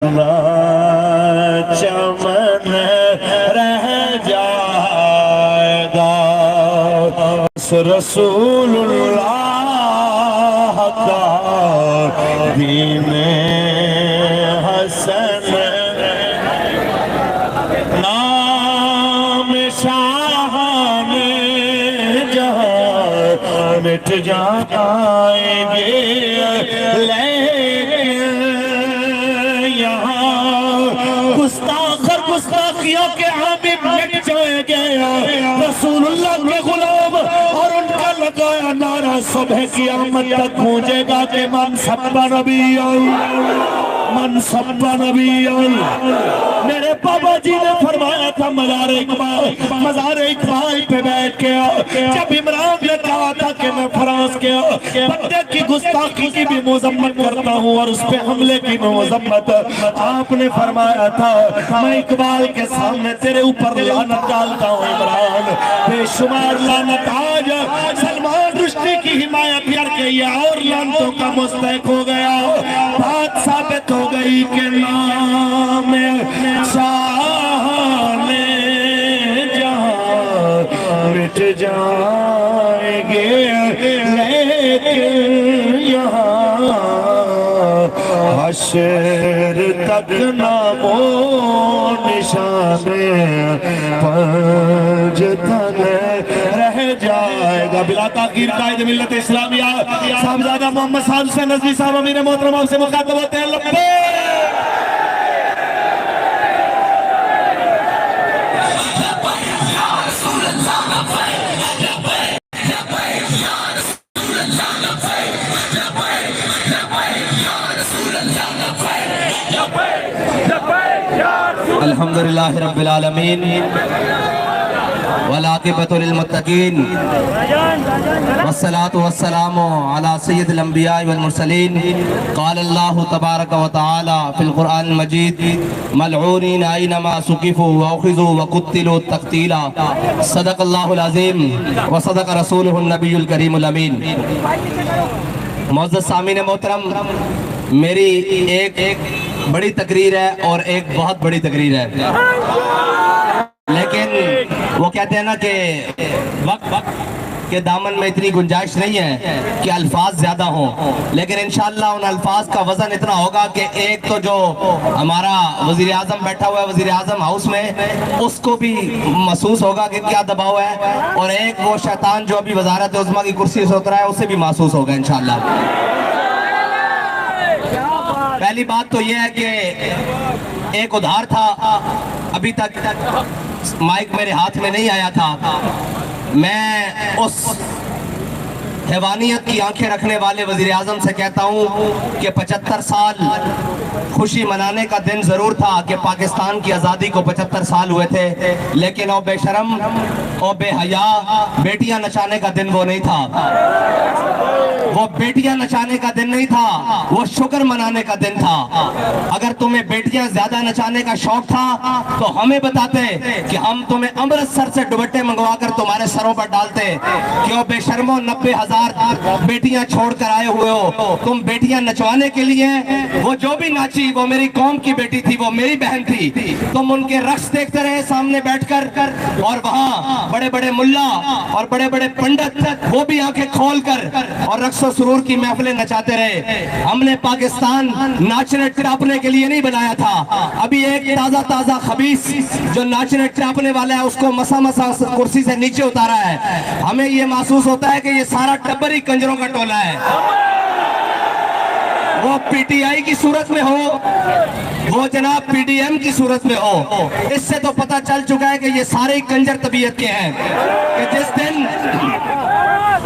چمن رہ جائے گا رسول اللہ کا دین حسن نام شاہان جہاں مٹ جائیں گے گستاخیوں کے عامل مٹ جائیں گے رسول اللہ کے غلام اور ان کا لگایا نعرہ صبح قیامت تک گونجے گا کہ من سب نبی من سب نبی میرے بابا جی نے فرمایا تھا مزار اقبال پہ بیٹھ کے جب عمران نے کہا تھا کہ میں فرانس کے بندے کی گستاخی کی بھی مذمت کرتا ہوں اور اس پہ حملے کی بھی مذمت آپ نے فرمایا تھا میں اقبال کے سامنے تیرے اوپر لعنت ڈالتا ہوں عمران بے شمار لعنت آج سلمان رشدی کی حمایت کر کے یہ اور لعنتوں کا مستحق ہو گیا بات ثابت ہو گئی کہ نام شاہان جہاں مٹ جائیں گے لیکن یہاں حشر تک نام و نشان پنج تن رہ جائے گا بلا تاخیر قائد ملت اسلامیہ صاحبزادہ محمد صاحب سے نظری صاحب امیر محترم آپ سے مخاطب ہوتے ہیں لبیک الحمدللہ رب العالمین والعاقبۃ للمتقین والصلاة والسلام علی سید الانبیاء والمرسلین قال اللہ تبارک و تعالی فی القرآن المجید ملعونین اینما ثقفوا واخذوا وقتلوا تقتیلا صدق اللہ العظیم وصدق رسولہ النبی الکریم الامین معزز سامعین محترم میری ایک بڑی تقریر ہے اور ایک بہت بڑی تقریر ہے لیکن وہ کہتے ہیں نا کہ وقت کے دامن میں اتنی گنجائش نہیں ہے کہ الفاظ زیادہ ہوں لیکن انشاءاللہ ان الفاظ کا وزن اتنا ہوگا کہ ایک تو جو ہمارا وزیر اعظم بیٹھا ہوا ہے وزیر اعظم ہاؤس میں اس کو بھی محسوس ہوگا کہ کیا دباؤ ہے اور ایک وہ شیطان جو ابھی وزارت عظمیٰ کی کرسی سے اترا ہے اسے بھی محسوس ہوگا انشاءاللہ پہلی بات تو یہ ہے کہ ایک ادھار تھا ابھی تک مائک میرے ہاتھ میں نہیں آیا تھا میں اس حیوانیت کی آنکھیں رکھنے والے وزیر اعظم سے کہتا ہوں کہ 75 سال خوشی منانے کا دن ضرور تھا کہ پاکستان کی آزادی کو 75 سال ہوئے تھے لیکن او بے شرم او بے حیا بیٹیاں نچانے کا دن وہ نہیں تھا وہ بیٹیاں نچانے کا دن نہیں تھا وہ شکر منانے کا دن تھا اگر تمہیں بیٹیاں زیادہ نچانے کا شوق تھا تو ہمیں بتاتے کہ ہم تمہیں امرتسر سے دوپٹے منگوا کر تمہارے سروں پر ڈالتے کہ او بے شرمو 90,000 بیٹیاں چھوڑ کر آئے ہوئے ہو تم بیٹیاں نچوانے کے لیے وہ جو بھی ناچی وہ میری قوم کی بیٹی تھی وہ میری بہن تھی تم ان کے رقص دیکھتے رہے سامنے بیٹھ کر اور وہاں بڑے بڑے ملا اور بڑے بڑے پنڈت وہ بھی آنکھیں کھول کر اور رقص و سرور کی محفلیں نچاتے رہے ہم نے پاکستان ناچنے ٹراپنے کے لیے نہیں بنایا تھا ابھی ایک تازہ خبیث جو ناچنے ٹراپنے والا ہے اس کو مسا کرسی سے نیچے اتارا ہے ہمیں یہ محسوس ہوتا ہے کہ یہ سارا ٹبر ہی کنجروں کا ٹولہ ہے وہ پی ٹی آئی کی صورت میں ہو وہ جناب پی ڈی ایم کی صورت میں ہو اس سے تو پتہ چل چکا ہے کہ یہ سارے کنجر طبیعت کے ہیں کہ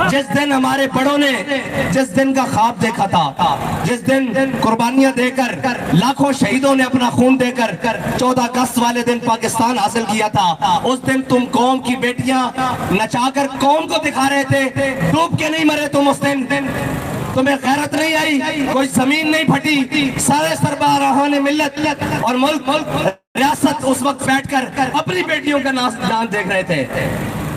جس دن ہمارے بڑوں نے جس دن کا خواب دیکھا تھا جس دن قربانیاں دے کر لاکھوں شہیدوں نے اپنا خون دے کر 14 اگست والے دن پاکستان حاصل کیا تھا اس دن تم قوم کی بیٹیاں نچا کر قوم کو دکھا رہے تھے ڈوب کے نہیں مرے تم اس دن تمہیں غیرت نہیں آئی کوئی زمین نہیں پھٹی سارے سربراہان ملت اور ملک ریاست اس وقت بیٹھ کر اپنی بیٹیوں کا نام دیکھ رہے تھے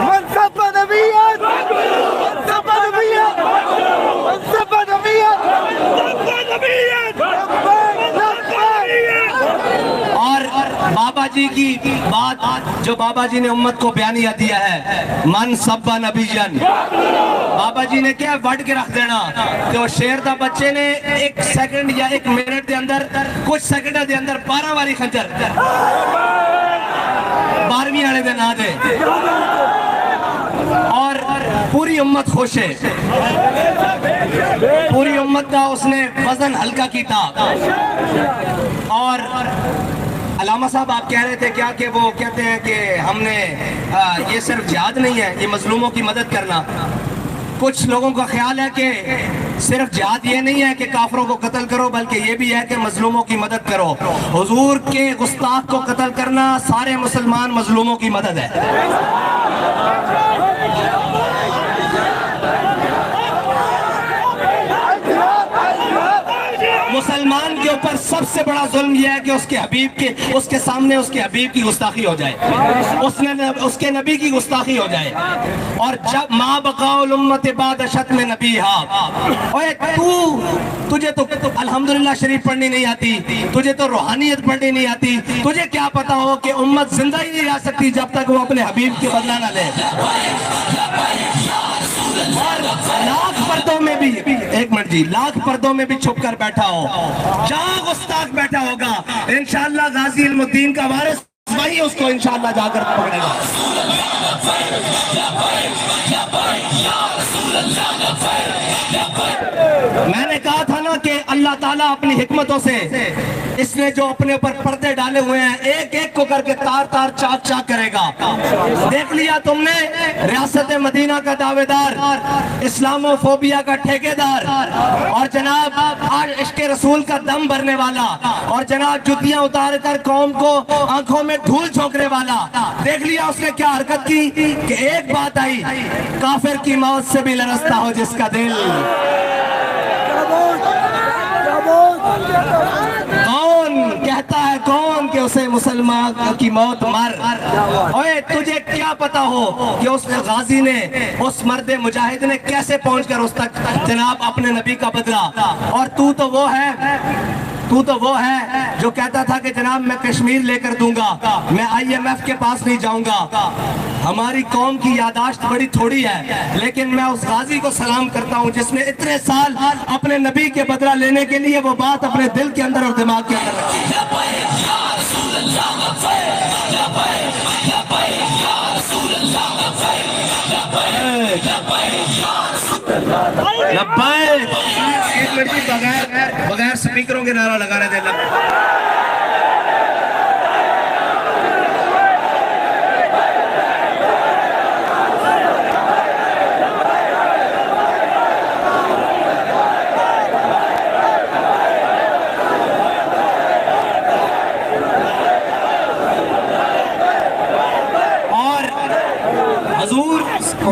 منصب نبیت منصب نبیت منصب نبیت اور بابا جی کی بات جو بابا جی نے امت کو بیانیہ دیا ہے، من سب نبیجن، بابا جی نے کیا وڈ کے رکھ دینا کہ وہ شیر دا بچے نے ایک سیکنڈ یا ایک منٹ دے اندر، کچھ سیکنڈ دے اندر 12 واری خنجر 12ویں آنے دے نہ دے، اور پوری امت خوش ہے، پوری امت کا اس نے وزن ہلکا کی تھا۔ اور علامہ صاحب آپ کہہ رہے تھے کیا کہ وہ کہتے ہیں کہ ہم نے یہ صرف جہاد نہیں ہے، یہ مظلوموں کی مدد کرنا۔ کچھ لوگوں کا خیال ہے کہ صرف جہاد یہ نہیں ہے کہ کافروں کو قتل کرو، بلکہ یہ بھی ہے کہ مظلوموں کی مدد کرو۔ حضور کے گستاخ کو قتل کرنا سارے مسلمان مظلوموں کی مدد ہے۔ مسلمان کے اوپر سب سے بڑا ظلم یہ ہے کہ اس کے سامنے اس کے حبیب کی گستاخی ہو جائے، اس کے نبی کی گستاخی ہو جائے۔ اور جب ما بقاء الامت بعد شتم نبیہا، اوے تجھے تو الحمدللہ شریف پڑھنی نہیں آتی، تجھے تو روحانیت پڑھنی نہیں آتی، تجھے کیا پتا ہو کہ امت زندہ ہی نہیں رہ سکتی جب تک وہ اپنے حبیب کے بدلہ نہ لے۔ اور لاکھ پردوں میں بھی، ایک منٹ جی، لاکھ پردوں میں بھی چھپ کر بیٹھا ہو، جہاں گستاخ بیٹھا ہوگا انشاءاللہ غازی علم الدین کا وارث وہی اس کو انشاءاللہ جا کر پکڑے گا۔ میں نے کہا تھا نا کہ اللہ تعالیٰ اپنی حکمتوں سے اس نے جو اپنے اوپر پردے ڈالے ہوئے ہیں ایک ایک کو کر کے تار تار چاک چاک کرے گا۔ دیکھ لیا تم نے ریاست مدینہ کا دعوے دار، اسلامو فوبیا کا ٹھیکیدار، اور جناب آج عشق رسول کا دم بھرنے والا، اور جناب جتیاں اتار کر قوم کو آنکھوں میں دھول جھونکنے والا، دیکھ لیا اس نے کیا حرکت کی کہ ایک بات آئی، کافر کی موت سے بھی لرزتا ہو جس کا دل۔ کون کہتا ہے کون کہ اسے مسلمان کی موت مر؟ اوے تجھے کیا پتا ہو کہ اس غازی نے، اس مرد مجاہد نے کیسے پہنچ کر اس تک جناب اپنے نبی کا بدلا؟ اور تو تو وہ ہے جو کہتا تھا کہ جناب میں کشمیر لے کر دوں گا، میں IMF کے پاس نہیں جاؤں گا۔ ہماری قوم کی یاداشت بڑی تھوڑی ہے، لیکن میں اس غازی کو سلام کرتا ہوں جس نے اتنے سال اپنے نبی کے بدلہ لینے کے لیے وہ بات اپنے دل کے اندر اور دماغ کے اندر رکھی۔ لبیک، ایک منٹ کی بغیر سپیکروں کے نعرہ لگا رہے تھے۔